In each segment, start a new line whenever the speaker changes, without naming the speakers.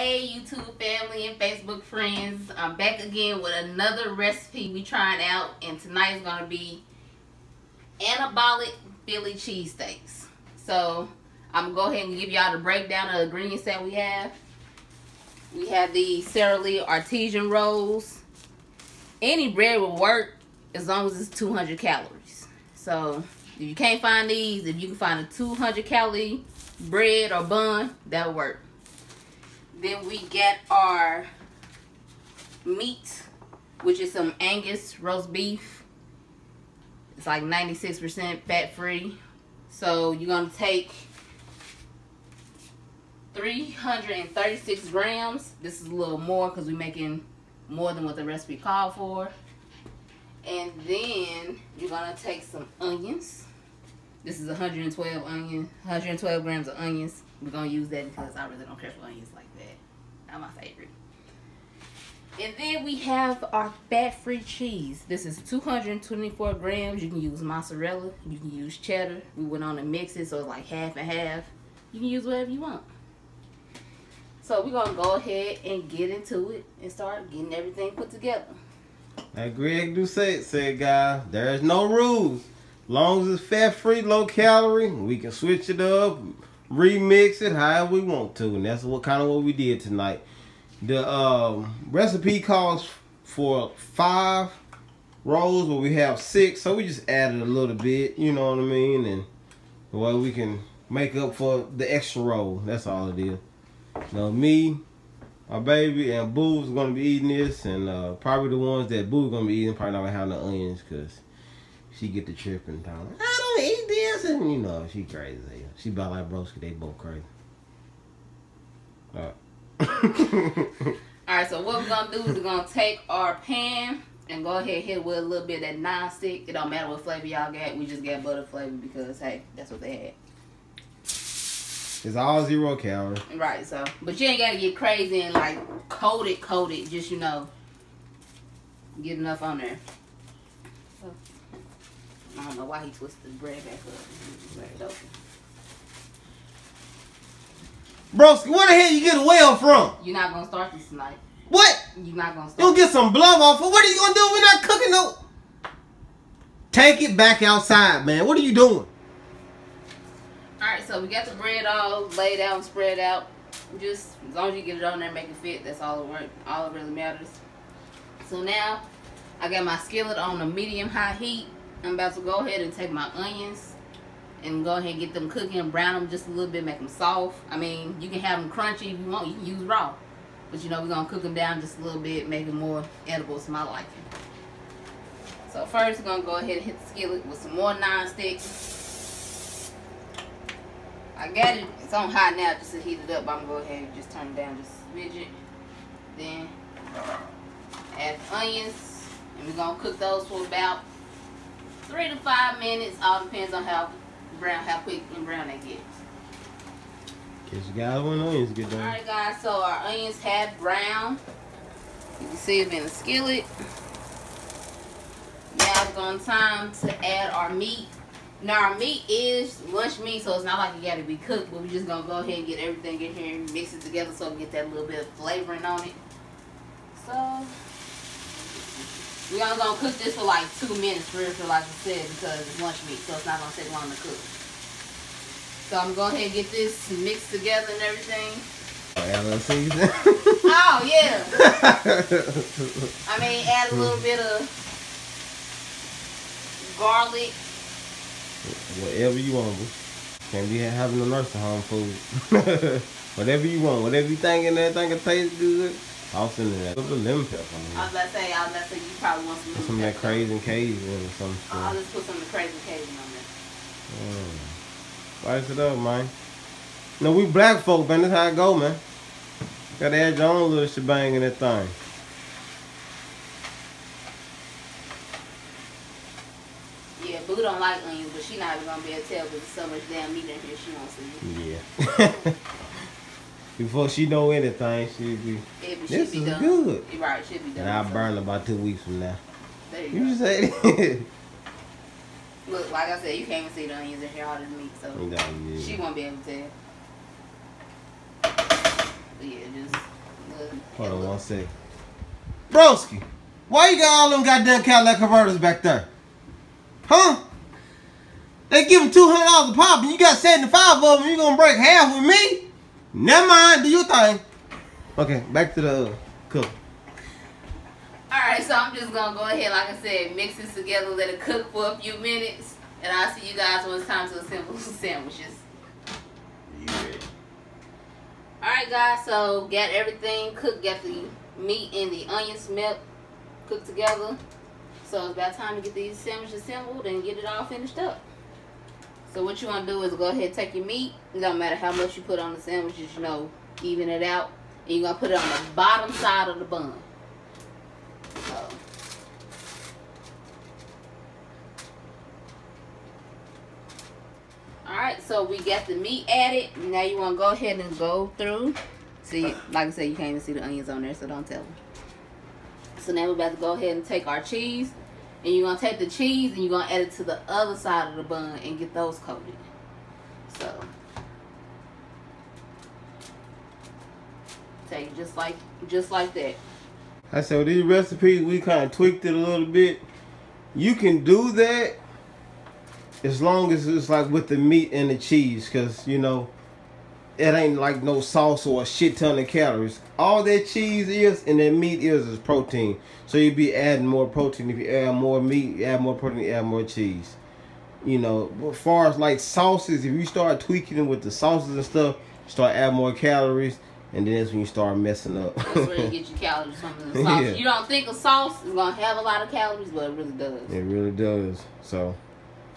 Hey YouTube family and Facebook friends, I'm back again with another recipe we trying out, and tonight is going to be anabolic Philly cheesesteaks. So I'm going to go ahead and give y'all the breakdown of the ingredients that we have. We have the Sara Lee artesian rolls. Any bread will work as long as it's 200 calories. So if you can't find these, if you can find a 200 calorie bread or bun, that'll work. Then we get our meat, which is some Angus roast beef. It's like 96% fat free. So you're going to take 336 grams. This is a little more because we're making more than what the recipe called for. And then you're going to take some onions. This is 112 grams of onions. We're going to use that because I really don't care for onions like that. Not my favorite. And then we have our fat-free cheese. This is 224 grams. You can use mozzarella. You can use cheddar. We went on to mix it, so it's like half and half. You can use whatever you want. So we're going to go ahead and get into it and start getting everything put together.
Like Greg do said, guys, there's no rules. Long as it's fat-free, low-calorie, we can switch it up, remix it however we want to, and that's what we did tonight. The recipe calls for 5 rolls, but we have 6, so we just added a little bit, you know what I mean, and the way we can make up for the extra roll. That's all it is. Now me, my baby, and Boo's gonna be eating this, and probably the ones that Boo's gonna be eating probably not gonna have no onions because she get the tripping down. I don't eat this, and you know she crazy. She about like broski. They both crazy.
Alright, so what we're gonna do is we're gonna take our pan and go ahead and hit it with a little bit of that non-stick. It don't matter what flavor y'all got. We just got butter flavor because hey, that's what they had.
It's all 0 calories.
Right, so but you ain't gotta get crazy and like coat it. Just, you know, get enough on there. So, I don't know why he twisted the bread back up. Break it open.
Broski, where the hell you get a well from?
You're not gonna start this tonight.
What?
You're not gonna start.
You'll get some blood off. What are you gonna do? We're not cooking no. Take it back outside, man. What are you doing?
Alright, so we got the bread all laid out and spread out. Just as long as you get it on there and make it fit, that's all it works. All it really matters. So now I got my skillet on a medium-high heat. I'm about to go ahead and take my onions and go ahead and get them cooking and brown them just a little bit, make them soft. I mean, you can have them crunchy if you want. You can use raw. But, you know, we're going to cook them down just a little bit, make them more edible to my liking. So first, we're going to go ahead and hit the skillet with some more non-sticks. I got it. It's on high now just to heat it up. I'm going to go ahead and just turn it down just a smidget. Then add the onions. And we're going to cook those for about 3 to 5 minutes. All depends on how quick and brown they get.
Guess you guys when onions get done.
Alright guys, so our onions have brown. You can see it in the skillet. Now it's going time to add our meat. Now our meat is lunch meat, so it's not like it got to be cooked, but we're just going to go ahead and get everything in here and mix it together so we get that little bit of flavoring on it. So we're only going to cook this for like 2 minutes for like I said, because it's lunch meat, so it's not going to take long to cook. So I'm going to go ahead and get this mixed together and everything.
Add a little seasoning.
Oh, yeah. I mean, add a little bit of garlic.
Whatever you want. Can't be having a nursing home food. Whatever you want. Whatever you think in there, think it tastes good. I'll send it that. Put the lemon pepper on there.
I was about to say, you probably want some
of that crazy Cajun or something.
I'll just put some of the crazy Cajun on there.
Spice it up, man. No, we black folk, man. That's how it go, man. Gotta add your own little shebang in that thing.
Yeah, Boo don't like onions, but she not even gonna be able to tell because there's so much damn meat in here she won't see.
Yeah. Before she know anything, she'll be.
Yeah, but
this
be
is
done.
good.
You're right, she'll be done.
And I'll burn about 2 weeks from now.
There
you just say it.
Look, like I said, you can't even see the onions in here, all this meat, so
yeah.
she won't be able to tell. But yeah, just
Hold on 1 second. Broski, why you got all them goddamn Cadillac converters back there? Huh? They give them $200 a pop and you got 75 of them. You gonna break half with me? Never mind, do your thing. Okay, back to the cook.
Alright, so I'm just gonna go ahead, like I said, mix this together, let it cook for a few minutes, and I'll see you guys when it's time to assemble some sandwiches.
You ready?
Alright guys, so got everything cooked, got the meat and the onions cooked together. So it's about time to get these sandwiches assembled and get it all finished up. So what you want to do is go ahead and take your meat. It don't matter how much you put on the sandwiches, you know, even it out. And you're going to put it on the bottom side of the bun. So. Alright, so we got the meat added. Now you want to go ahead and go through. See, like I said, you can't even see the onions on there, so don't tell them. So now we're about to go ahead and take our cheese. And you're going to take the cheese and you're going to add it to the other side of the bun and get those coated. So, take just like that.
I said, with these recipes, we kind of tweaked it a little bit. You can do that as long as it's like with the meat and the cheese. Because, you know, it ain't like no sauce or a shit ton of calories. All that cheese is and that meat is protein. So you'd be adding more protein. If you add more meat, you add more protein, you add more cheese. You know, as far as like sauces, if you start tweaking them with the sauces and stuff, you start adding more calories, and then that's when you start messing up.
That's where you get your calories from the sauce. Yeah. You don't think a sauce is going to have a lot of calories, but it really does.
It really does. So,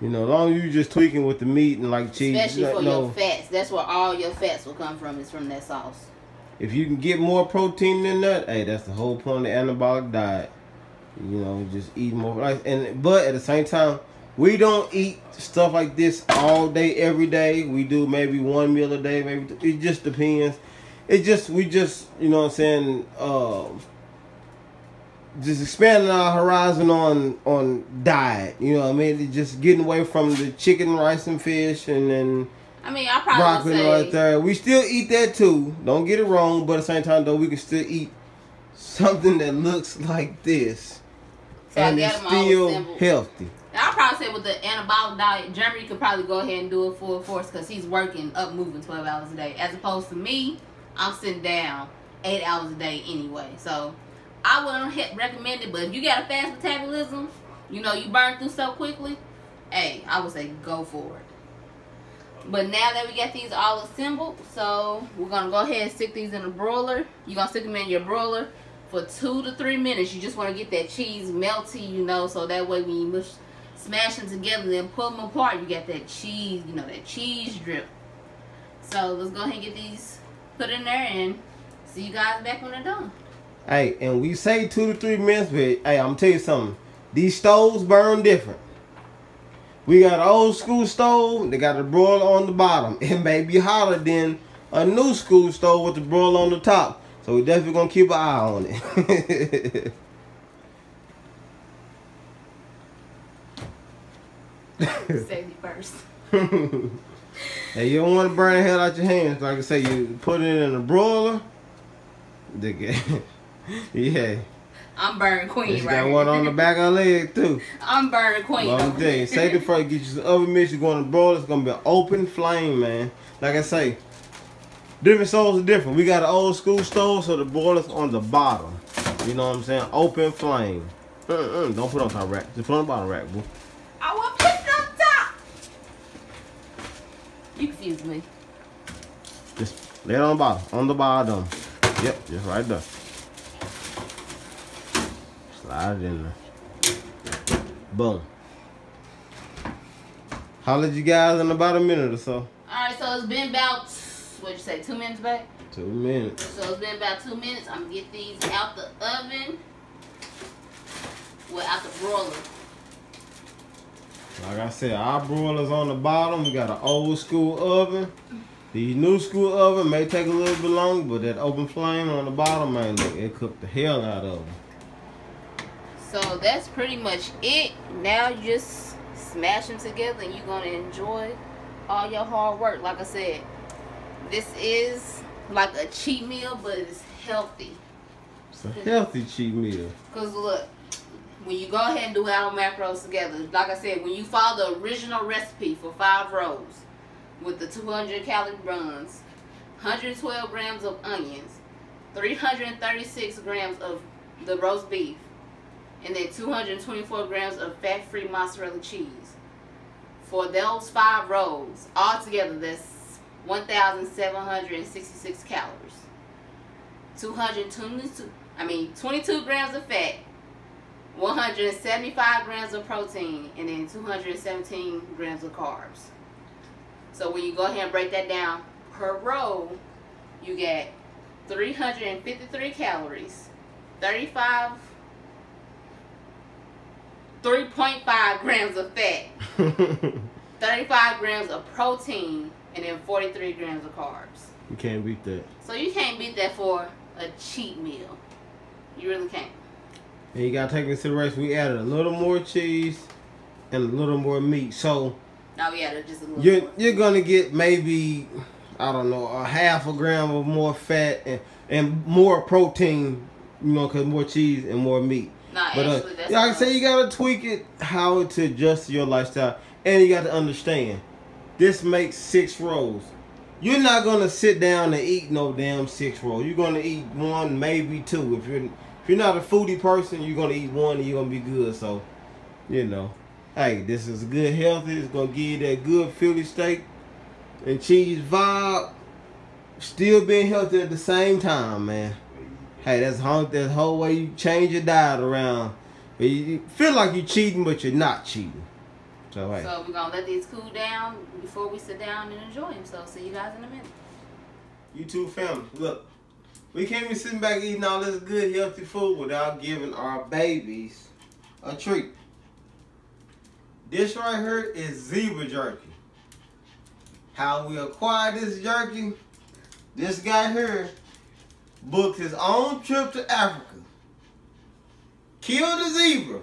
you know, as long as you just tweaking with the meat and like cheese.
Especially for your fats. That's where all your fats will come from, is from that sauce.
If you can get more protein than that, hey, that's the whole point of the anabolic diet. You know, just eat more. But at the same time, we don't eat stuff like this all day, every day. We do maybe one meal a day. Maybe it just depends. We just, you know what I'm saying, just expanding our horizon on diet. You know what I mean? It's just getting away from the chicken, rice, and fish, and then
I probably
broccoli
say
right there. We still eat that too. Don't get it wrong, but at the same time though, we can still eat something that looks like this,
so
and it's still healthy.
I'll probably say with the anabolic diet, Jeremy could probably go ahead and do it full force because he's working up moving 12 hours a day. As opposed to me, I'm sitting down 8 hours a day anyway. So I wouldn't recommend it, but if you got a fast metabolism, you know, you burn through so quickly, hey, I would say go for it. But now that we got these all assembled, so we're going to go ahead and stick these in a broiler. You're going to stick them in your broiler for 2 to 3 minutes. You just want to get that cheese melty, you know, so that way when you smash them together and then pull them apart, you got that cheese, you know, that cheese drip. So let's go ahead and get these put in there and see you guys back when they're done.
Hey, and we say 2 to 3 minutes, but hey, I'm going to tell you something. These stoves burn different. We got an old school stove. They got the broiler on the bottom. It may be hotter than a new school stove with the broiler on the top. So we definitely gonna keep an eye on it.
Safety first.
Hey, you don't want to burn the hell out your hands. Like I say, you put it in the broiler. Yeah.
I'm burning queen
she
right
got one on the back of her leg too.
I'm burning queen.
Long day. Safety first. Get you some oven mitts. You're going to broil. It's gonna be an open flame, man. Like I say, different stoves are different. We got an old school stove, so the boiler's on the bottom. You know what I'm saying? Open flame. Don't put it on top rack. Just put it on the bottom rack, boo.
I want to put it on top. You confused me.
Just lay it on the bottom. On the bottom. Yep, just right there. Slide it in there. Boom. Holler at you guys in about a minute or so.
Alright, so it's been about, what'd you say, 2 minutes back?
2 minutes.
So it's been about 2 minutes. I'm gonna get these out the oven. Well, out the broiler.
Like I said, our broiler's on the bottom. We got an old school oven. The new school oven may take a little bit longer, but that open flame on the bottom, man, look, it cooked the hell out of them.
So that's pretty much it. Now you just smash them together and you're going to enjoy all your hard work. Like I said, this is like a cheat meal, but it's healthy.
It's a healthy cheat meal.
Because look, when you go ahead and do our macros together, like I said, when you follow the original recipe for 5 rolls with the 200 calorie buns, 112 grams of onions, 336 grams of the roast beef, and then 224 grams of fat-free mozzarella cheese. For those 5 rolls, altogether that's 1,766 calories. 22 grams of fat, 175 grams of protein, and then 217 grams of carbs. So when you go ahead and break that down per roll, you get 353 calories, 3.5 grams of fat, 35 grams of protein, and then 43 grams of carbs.
You can't beat that.
So you can't beat that for a cheat meal. You really can't.
And you gotta take into consideration we added a little more cheese and a little more meat. So
oh yeah, just a little more.
You're gonna get maybe, I don't know, a half a gram of more fat and more protein, you know, cause more cheese and more meat.
Nah,
but
actually, that's
like I say, you gotta tweak it how to adjust your lifestyle, and you got to understand, this makes 6 rolls. You're not gonna sit down and eat no damn 6 rolls. You're gonna eat 1, maybe 2. If you're not a foodie person, you're gonna eat 1 and you're gonna be good. So, you know, hey, this is good healthy. It's gonna give you that good Philly steak and cheese vibe. Still being healthy at the same time, man. Hey, that's the whole way you change your diet around. You feel like you're cheating, but you're not cheating. So, hey.
So we're gonna let these cool down before we sit down and enjoy them. So see you guys in a minute.
YouTube family, look, we can't be sitting back eating all this good healthy food without giving our babies a treat. This right here is zebra jerky. How we acquired this jerky? This guy here booked his own trip to Africa. Killed a zebra.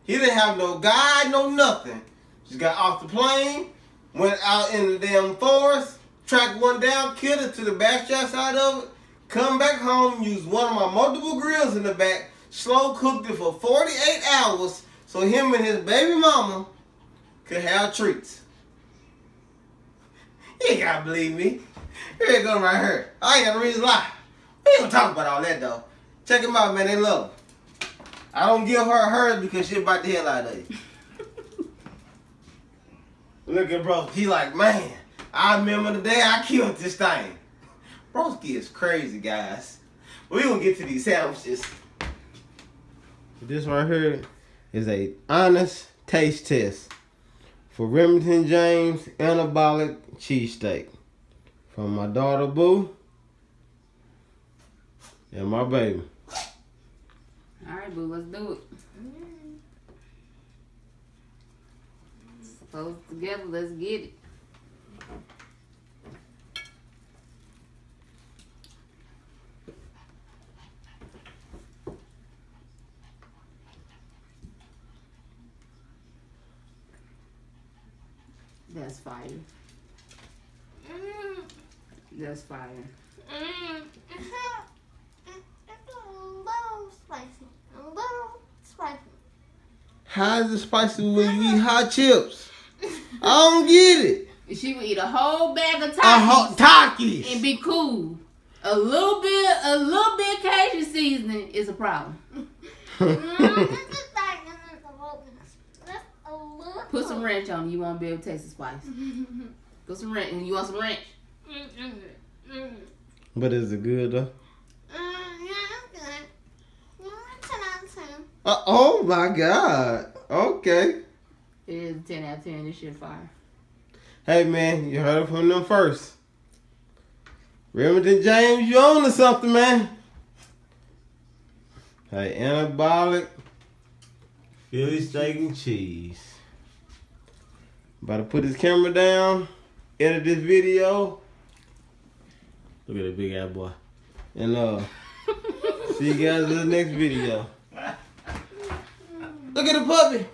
He didn't have no guide, no nothing. Just got off the plane, went out in the damn forest, tracked one down, killed it to the backstrap side of it, come back home, used one of my multiple grills in the back, slow cooked it for 48 hours so him and his baby mama could have treats. You ain't gotta believe me. Here it go right here. I ain't got no reason to lie. We ain't gonna talk about all that though. Check him out, man. They love him. I don't give her hers because she about the hell out of you. Look at bro. He like, man, I remember the day I killed this thing. Broski is crazy, guys. We gonna get to these sandwiches. This right here is a honest taste test for Remington James Anabolic Cheesesteak from my daughter Boo and my baby.
Alright, Boo, let's do it. Close together, let's get it. That's fire. That's fire.
How is it spicy when you eat hot chips? I don't get it.
She would eat a whole bag of
Takis
and be cool. A little bit Cajun seasoning is a problem. Put some ranch on it. You won't be able to taste the spice. Put some ranch. You want some ranch?
But is it good though?
Yeah, it's good. 10 out of 10.
Oh my God. Okay.
It is a 10 out of 10. This shit fire.
Hey man, you heard it from them first. Remington James, you own to something, man. Hey, Anabolic Philly steak and cheese. About to put his camera down, edit this video. Look at that big ass boy. And see you guys in the next video. Look at the puppy.